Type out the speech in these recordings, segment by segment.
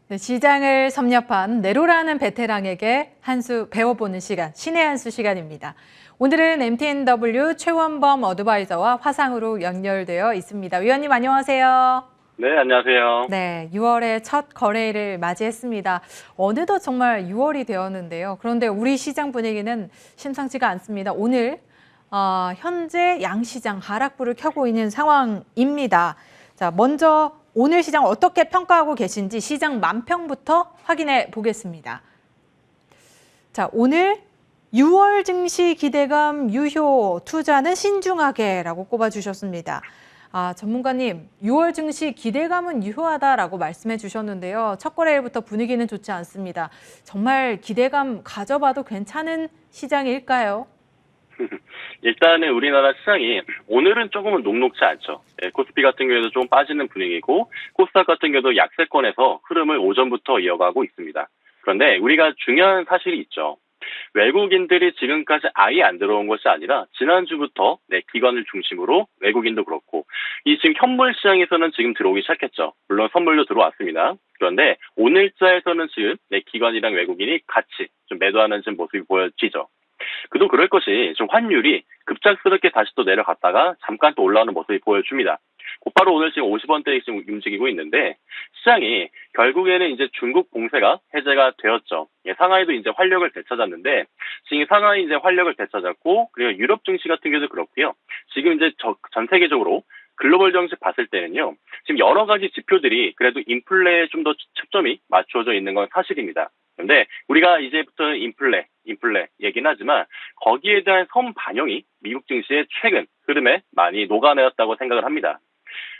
네, 시장을 섭렵한 네로라는 베테랑에게 한 수 배워보는 시간, 신의 한 수 시간입니다. 오늘은 MTNW 최원범 어드바이저와 화상으로 연결되어 있습니다. 위원님 안녕하세요. 네, 안녕하세요. 네, 6월의 첫 거래일을 맞이했습니다. 어느덧 정말 6월이 되었는데요. 그런데 우리 시장 분위기는 심상치가 않습니다. 오늘 현재 양시장 하락불을 켜고 있는 상황입니다. 자, 먼저 오늘 시장 어떻게 평가하고 계신지 시장 만평부터 확인해 보겠습니다. 자, 오늘 6월 증시 기대감 유효, 투자는 신중하게라고 꼽아주셨습니다. 전문가님, 6월 증시 기대감은 유효하다라고 말씀해 주셨는데요. 첫 거래일부터 분위기는 좋지 않습니다. 정말 기대감 가져봐도 괜찮은 시장일까요? 일단은 우리나라 시장이 오늘은 조금은 녹록지 않죠. 코스피 같은 경우에도 좀 빠지는 분위기고 코스닥 같은 경우도 약세권에서 흐름을 오전부터 이어가고 있습니다. 그런데 우리가 중요한 사실이 있죠. 외국인들이 지금까지 아예 안 들어온 것이 아니라 지난주부터 기관을 중심으로 외국인도 그렇고 이 지금 현물 시장에서는 지금 들어오기 시작했죠. 물론 선물도 들어왔습니다. 그런데 오늘자에서는 지금 기관이랑 외국인이 같이 좀 매도하는 지금 모습이 보여지죠. 그도 그럴 것이 좀 환율이 급작스럽게 다시 또 내려갔다가 잠깐 또 올라오는 모습이 보여줍니다. 곧바로 오늘 지금 50원대에 지금 움직이고 있는데 시장이 결국에는 이제 중국 봉쇄가 해제가 되었죠. 상하이도 이제 활력을 되찾았는데 지금 상하이 이제 활력을 되찾았고 그리고 유럽 증시 같은 경우도 그렇고요. 지금 이제 전 세계적으로 글로벌 정시 봤을 때는요. 지금 여러 가지 지표들이 그래도 인플레에 좀 더 초점이 맞춰져 있는 건 사실입니다. 그런데 우리가 이제부터는 인플레 얘기는 하지만 거기에 대한 선반영이 미국 증시의 최근 흐름에 많이 녹아내렸다고 생각을 합니다.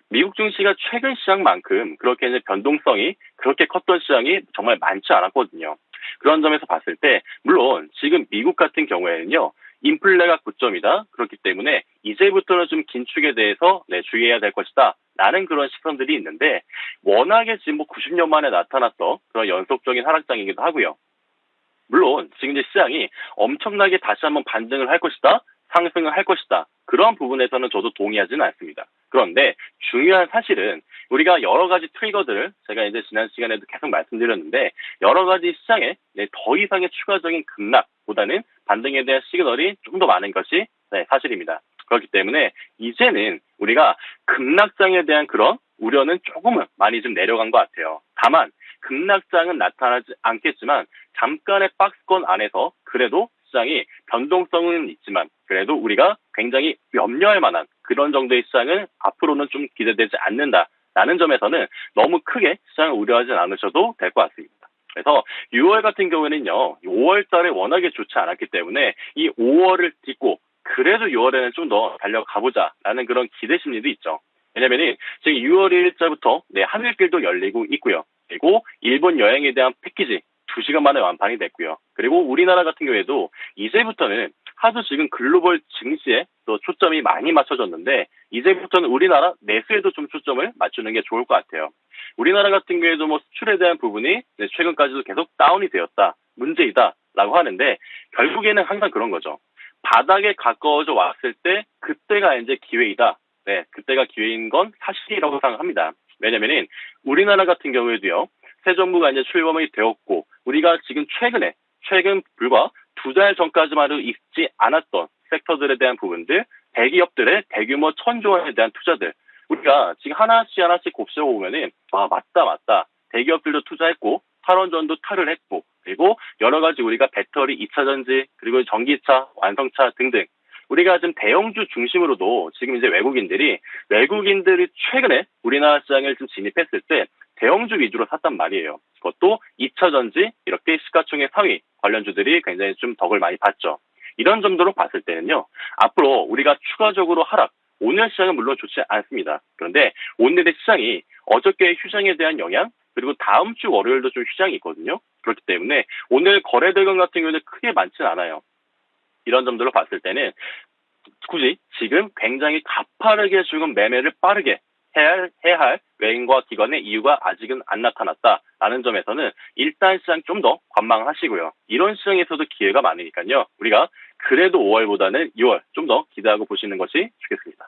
미국 증시가 최근 시장만큼 그렇게 이제 변동성이 그렇게 컸던 시장이 정말 많지 않았거든요. 그런 점에서 봤을 때 물론 지금 미국 같은 경우에는요. 인플레가 고점이다. 그렇기 때문에 이제부터는 좀 긴축에 대해서 주의해야 될 것이다. 라는 그런 시선들이 있는데 워낙에 지금 90년 만에 나타났던 그런 연속적인 하락장이기도 하고요. 물론 지금 이제 시장이 엄청나게 다시 한번 반등을 할 것이다. 상승을 할 것이다. 그런 부분에서는 저도 동의하지는 않습니다. 그런데 중요한 사실은 우리가 여러 가지 트리거들을 제가 이제 지난 시간에도 계속 말씀드렸는데 여러 가지 시장에 더 이상의 추가적인 급락보다는 반등에 대한 시그널이 좀 더 많은 것이 사실입니다. 그렇기 때문에 이제는 우리가 급락장에 대한 그런 우려는 조금은 많이 좀 내려간 것 같아요. 다만 급락장은 나타나지 않겠지만 잠깐의 박스권 안에서 그래도 시장이 변동성은 있지만 그래도 우리가 굉장히 염려할 만한 그런 정도의 시장은 앞으로는 좀 기대되지 않는다라는 점에서는 너무 크게 시장을 우려하지 않으셔도 될 것 같습니다. 그래서 6월 같은 경우에는요. 5월 달에 워낙에 좋지 않았기 때문에 이 5월을 딛고 그래도 6월에는 좀 더 달려가보자라는 그런 기대 심리도 있죠. 왜냐면은 지금 6월 1일자부터 하늘길도 열리고 있고요. 그리고 일본 여행에 대한 패키지 2시간 만에 완판이 됐고요. 그리고 우리나라 같은 경우에도 이제부터는 하도 지금 글로벌 증시에 또 초점이 많이 맞춰졌는데 이제부터는 우리나라 내수에도 좀 초점을 맞추는 게 좋을 것 같아요. 우리나라 같은 경우에도 수출에 대한 부분이 최근까지도 계속 다운이 되었다. 문제이다라고 하는데 결국에는 항상 그런 거죠. 바닥에 가까워져 왔을 때 그때가 이제 기회이다. 그때가 기회인 건 사실이라고 생각합니다. 왜냐면은 우리나라 같은 경우에도요. 새 정부가 이제 출범이 되었고 우리가 지금 최근 불과 2달 전까지만 해도 있지 않았던 섹터들에 대한 부분들, 대기업들의 대규모 천조 원에 대한 투자들 우리가 지금 하나씩 곱씹어보면은 맞다. 대기업들도 투자했고 탈원전도 탈을 했고 그리고 여러 가지 우리가 배터리 2차 전지 그리고 전기차, 완성차 등등 우리가 지금 대형주 중심으로도 지금 이제 외국인들이 최근에 우리나라 시장을 좀 진입했을 때 대형주 위주로 샀단 말이에요. 그것도 2차 전지 이렇게 시가총액 상위 관련주들이 굉장히 좀 덕을 많이 봤죠. 이런 점들로 봤을 때는요. 앞으로 우리가 추가적으로 오늘 시장은 물론 좋지 않습니다. 그런데 오늘의 시장이 어저께 휴장에 대한 영향 그리고 다음 주 월요일도 좀 휴장이 있거든요. 그렇기 때문에 오늘 거래 대금 같은 경우는 크게 많지는 않아요. 이런 점들로 봤을 때는 굳이 지금 굉장히 가파르게 지금 매매를 빠르게 해야 할 외인과 기관의 이유가 아직은 안 나타났다라는 점에서는 일단 시장 좀 더 관망하시고요. 이런 시장에서도 기회가 많으니까요. 우리가 그래도 5월보다는 6월 좀 더 기대하고 보시는 것이 좋겠습니다.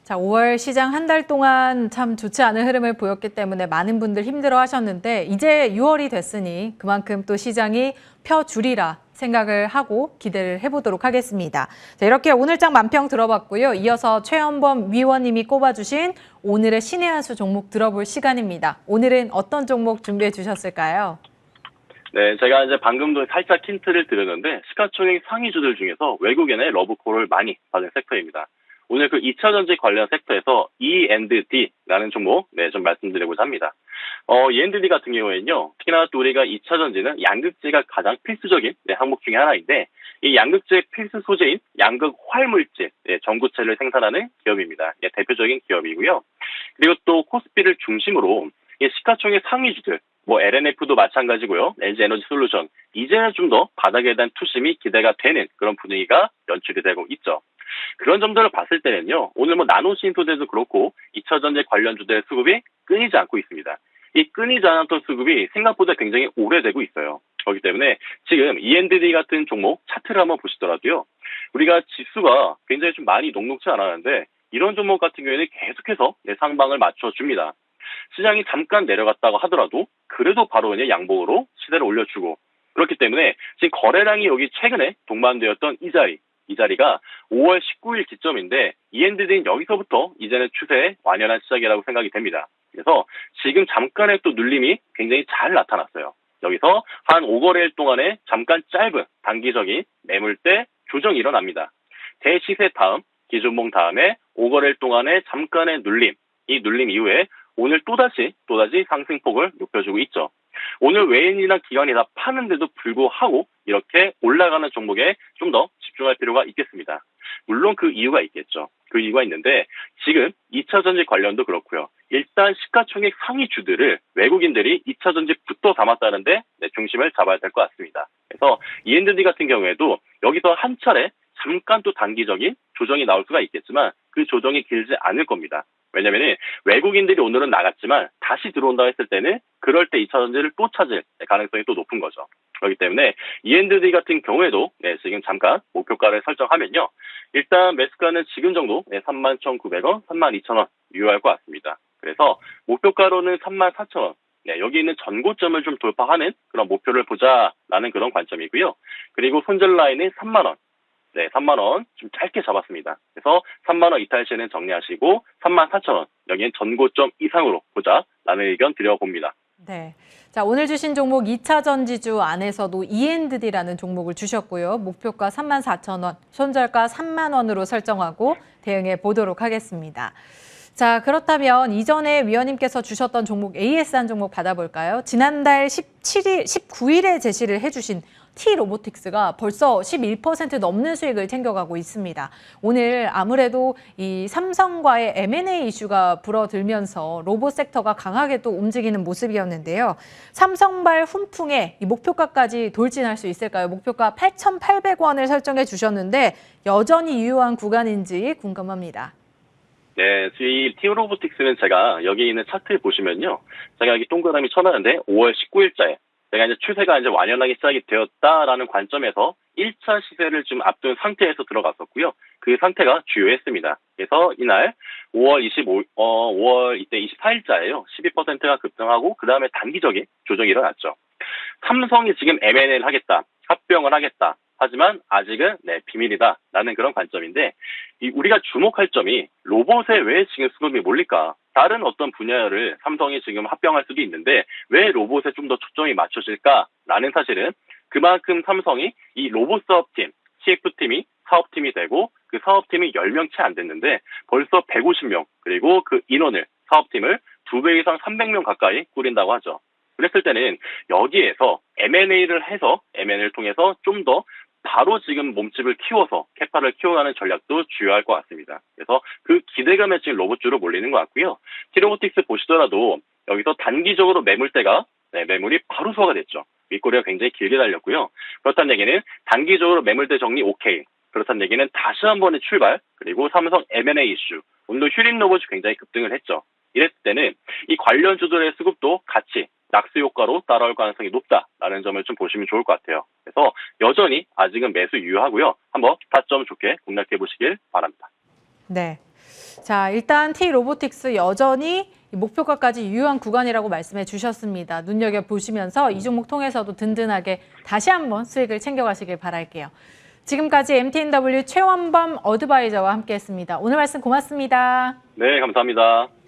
자, 5월 시장 한 달 동안 참 좋지 않은 흐름을 보였기 때문에 많은 분들 힘들어 하셨는데 이제 6월이 됐으니 그만큼 또 시장이 펴주리라 생각을 하고 기대를 해보도록 하겠습니다. 자, 이렇게 오늘장 만평 들어봤고요. 이어서 최연범 위원님이 꼽아주신 오늘의 신의 한 수 종목 들어볼 시간입니다. 오늘은 어떤 종목 준비해 주셨을까요? 네, 제가 이제 방금도 살짝 힌트를 드렸는데 시가총액 상위주들 중에서 외국인의 러브콜을 많이 받은 섹터입니다. 오늘 그 2차 전지 관련 섹터에서 E&D라는 종목 좀 말씀드리고자 합니다. E&D 같은 경우에는요, 특히나 또 우리가 2차 전지는 양극재가 가장 필수적인 항목 중에 하나인데 이 양극재 필수 소재인 양극 활물질 전구체를 생산하는 기업입니다. 대표적인 기업이고요. 그리고 또 코스피를 중심으로 이 시가총액 상위주들 LNF도 마찬가지고요. LG에너지솔루션 이제는 좀 더 바닥에 대한 투심이 기대가 되는 그런 분위기가 연출이 되고 있죠. 그런 점들을 봤을 때는요. 오늘 나노신소재도 그렇고 2차 전지 관련주들의 수급이 끊이지 않고 있습니다. 이 끊이지 않았던 수급이 생각보다 굉장히 오래되고 있어요. 그렇기 때문에 지금 E&D 같은 종목 차트를 한번 보시더라도요. 우리가 지수가 굉장히 좀 많이 녹록지 않았는데 이런 종목 같은 경우에는 계속해서 상방을 맞춰줍니다. 시장이 잠깐 내려갔다고 하더라도 그래도 바로 그냥 양봉으로 시세를 올려주고 그렇기 때문에 지금 거래량이 여기 최근에 동반되었던 이 자리가 5월 19일 기점인데 E&D는 여기서부터 이제는 추세의 완연한 시작이라고 생각이 됩니다. 그래서 지금 잠깐의 또 눌림이 굉장히 잘 나타났어요. 여기서 한 5거래일 동안에 잠깐 짧은 단기적인 매물대 조정이 일어납니다. 대시세 다음 기준봉 다음에 5거래일 동안에 잠깐의 눌림, 이 눌림 이후에 오늘 또다시 상승폭을 높여주고 있죠. 오늘 외인이나 기관이 다 파는데도 불구하고 이렇게 올라가는 종목에 좀 더 집중할 필요가 있겠습니다. 물론 그 이유가 있겠죠. 그 이유가 있는데 지금 2차 전지 관련도 그렇고요. 일단 시가총액 상위주들을 외국인들이 2차 전지부터 담았다는데 중심을 잡아야 될 것 같습니다. 그래서 E&D 같은 경우에도 여기서 한 차례 잠깐 또 단기적인 조정이 나올 수가 있겠지만 그 조정이 길지 않을 겁니다. 왜냐면은 외국인들이 오늘은 나갔지만 다시 들어온다 했을 때는 그럴 때 2차 전지를 또 찾을 가능성이 또 높은 거죠. 그렇기 때문에 E&D 같은 경우에도 지금 잠깐 목표가를 설정하면요. 일단 매수가는 지금 정도 31,900원, 32,000원 유효할 것 같습니다. 그래서 목표가로는 34,000원. 여기 있는 전고점을 좀 돌파하는 그런 목표를 보자라는 그런 관점이고요. 그리고 손절 라인은 3만 원. 3만 원 좀 짧게 잡았습니다. 그래서 3만 원 이탈 시에는 정리하시고 34,000원 여기는 전고점 이상으로 보자라는 의견 드려봅니다. 네. 자, 오늘 주신 종목 2차 전지주 안에서도 E&D라는 종목을 주셨고요. 목표가 34,000원, 손절가 3만 원으로 설정하고 대응해 보도록 하겠습니다. 자, 그렇다면 이전에 위원님께서 주셨던 종목 AS 한 종목 받아볼까요? 지난달 19일에 제시를 해주신 T-로보틱스가 벌써 11% 넘는 수익을 챙겨가고 있습니다. 오늘 아무래도 이 삼성과의 M&A 이슈가 불어들면서 로봇 섹터가 강하게 또 움직이는 모습이었는데요. 삼성발 훈풍에 이 목표가까지 돌진할 수 있을까요? 목표가 8,800원을 설정해 주셨는데 여전히 유효한 구간인지 궁금합니다. 네, 이 T-로보틱스는 제가 여기 있는 차트를 보시면요. 제가 여기 동그라미 쳐놨는데 5월 19일자에 제가 이제 추세가 이제 완연하게 시작이 되었다라는 관점에서 1차 시세를 좀 앞둔 상태에서 들어갔었고요. 그 상태가 주요했습니다. 그래서 이날 5월 이때 24일자예요. 12%가 급등하고 그 다음에 단기적인 조정이 일어났죠. 삼성이 지금 M&A를 하겠다, 합병을 하겠다. 하지만 아직은 비밀이다라는 그런 관점인데 우리가 주목할 점이 로봇에 왜 지금 수급이 몰릴까? 다른 어떤 분야를 삼성이 지금 합병할 수도 있는데 왜 로봇에 좀 더 초점이 맞춰질까라는 사실은 그만큼 삼성이 이 로봇 사업팀, CF팀이 사업팀이 되고 그 사업팀이 10명 채 안 됐는데 벌써 150명 그리고 그 인원을 사업팀을 2배 이상 300명 가까이 꾸린다고 하죠. 그랬을 때는 여기에서 M&A를 해서 M&A를 통해서 좀 더 바로 지금 몸집을 키워서 캐파를 키워가는 전략도 주요할 것 같습니다. 그래서 그 기대감에 지금 로봇주로 몰리는 것 같고요. T-로보틱스 보시더라도 여기서 단기적으로 매물대가 매물이 바로 소화가 됐죠. 윗꼬리가 굉장히 길게 달렸고요. 그렇다는 얘기는 단기적으로 매물대 정리 오케이. 그렇다는 얘기는 다시 한 번의 출발 그리고 삼성 M&A 이슈 오늘도 휴림 로봇이 굉장히 급등을 했죠. 이랬을 때는 이 관련주들의 수급도 같이 낙수 효과로 따라올 가능성이 높다라는 점을 좀 보시면 좋을 것 같아요. 그래서 여전히 아직은 매수 유효하고요. 한번 타점 좋게 공략해 보시길 바랍니다. 네. 자, 일단 T 로보틱스 여전히 목표가까지 유효한 구간이라고 말씀해 주셨습니다. 눈여겨보시면서 이 종목 통해서도 든든하게 다시 한번 수익을 챙겨가시길 바랄게요. 지금까지 MTNW 최원범 어드바이저와 함께했습니다. 오늘 말씀 고맙습니다. 네, 감사합니다.